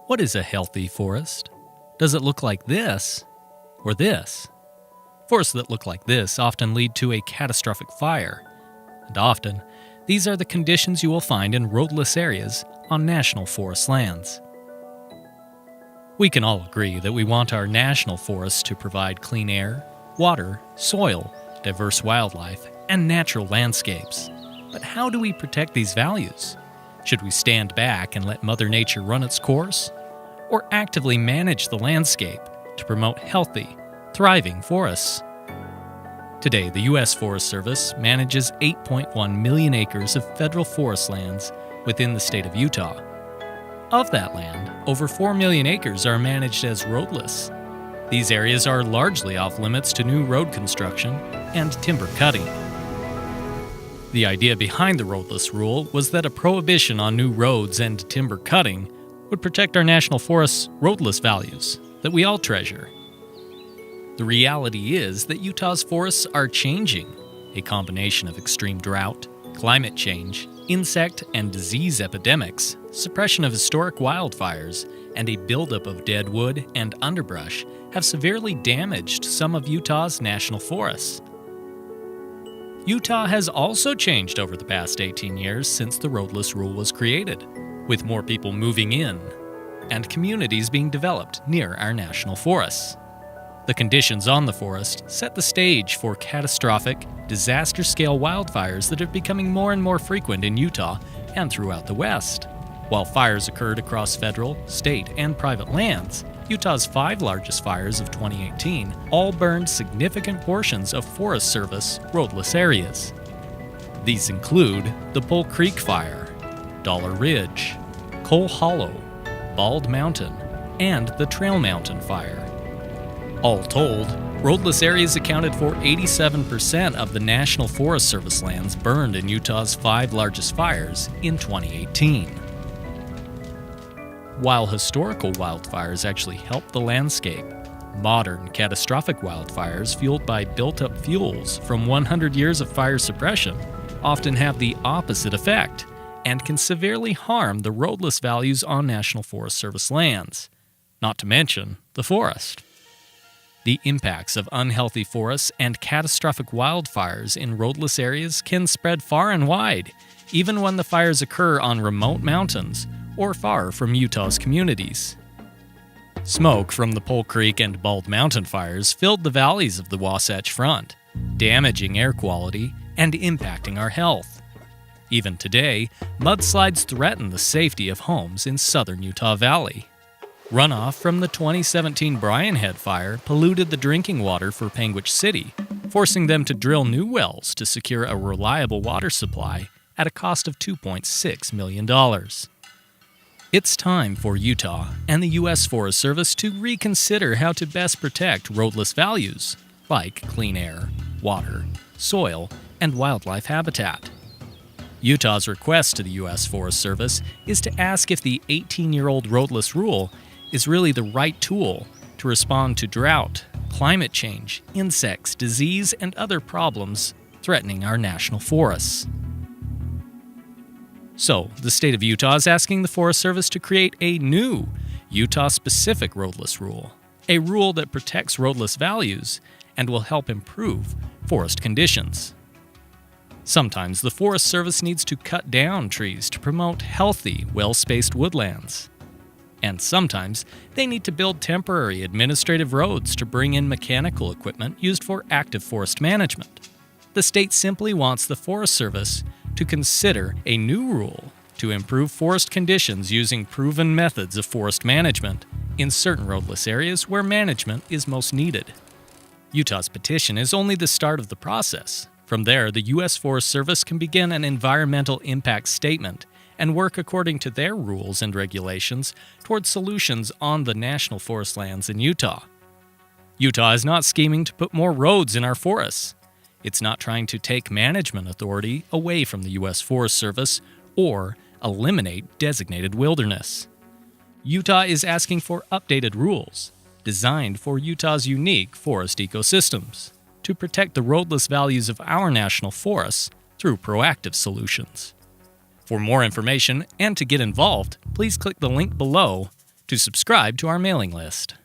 What is a healthy forest? Does it look like this or this? Forests that look like this often lead to a catastrophic fire, and often, these are the conditions you will find in roadless areas on national forest lands. We can all agree that we want our national forests to provide clean air, water, soil, diverse wildlife, and natural landscapes. But how do we protect these values? Should we stand back and let Mother Nature run its course? Or actively manage the landscape to promote healthy, thriving forests? Today, the U.S. Forest Service manages 8.1 million acres of federal forest lands within the state of Utah. Of that land, over 4 million acres are managed as roadless. These areas are largely off limits to new road construction and timber cutting. The idea behind the Roadless Rule was that a prohibition on new roads and timber cutting would protect our national forests' roadless values that we all treasure. The reality is that Utah's forests are changing. A combination of extreme drought, climate change, insect and disease epidemics, suppression of historic wildfires, and a buildup of dead wood and underbrush have severely damaged some of Utah's national forests. Utah has also changed over the past 18 years since the Roadless Rule was created, with more people moving in and communities being developed near our national forests. The conditions on the forest set the stage for catastrophic, disaster-scale wildfires that are becoming more and more frequent in Utah and throughout the West. While fires occurred across federal, state, and private lands, Utah's 5 largest fires of 2018 all burned significant portions of Forest Service roadless areas. These include the Bull Creek Fire, Dollar Ridge, Coal Hollow, Bald Mountain, and the Trail Mountain Fire. All told, roadless areas accounted for 87% of the National Forest Service lands burned in Utah's 5 largest fires in 2018. While historical wildfires actually help the landscape, modern catastrophic wildfires fueled by built-up fuels from 100 years of fire suppression often have the opposite effect and can severely harm the roadless values on National Forest Service lands, not to mention the forest. The impacts of unhealthy forests and catastrophic wildfires in roadless areas can spread far and wide, even when the fires occur on remote mountains or far from Utah's communities. Smoke from the Bull Creek and Bald Mountain fires filled the valleys of the Wasatch Front, damaging air quality and impacting our health. Even today, mudslides threaten the safety of homes in southern Utah Valley. Runoff from the 2017 Bryan Head Fire polluted the drinking water for Panguitch City, forcing them to drill new wells to secure a reliable water supply at a cost of $2.6 million. It's time for Utah and the U.S. Forest Service to reconsider how to best protect roadless values like clean air, water, soil, and wildlife habitat. Utah's request to the U.S. Forest Service is to ask if the 18-year-old Roadless Rule is really the right tool to respond to drought, climate change, insects, disease, and other problems threatening our national forests. So, the state of Utah is asking the Forest Service to create a new Utah-specific Roadless Rule, a rule that protects roadless values and will help improve forest conditions. Sometimes the Forest Service needs to cut down trees to promote healthy, well-spaced woodlands. And sometimes they need to build temporary administrative roads to bring in mechanical equipment used for active forest management. The state simply wants the Forest Service to consider a new rule to improve forest conditions using proven methods of forest management in certain roadless areas where management is most needed. Utah's petition is only the start of the process. From there, the U.S. Forest Service can begin an environmental impact statement and work according to their rules and regulations towards solutions on the national forest lands in Utah. Utah is not scheming to put more roads in our forests. It's not trying to take management authority away from the U.S. Forest Service or eliminate designated wilderness. Utah is asking for updated rules designed for Utah's unique forest ecosystems to protect the roadless values of our national forests through proactive solutions. For more information and to get involved, please click the link below to subscribe to our mailing list.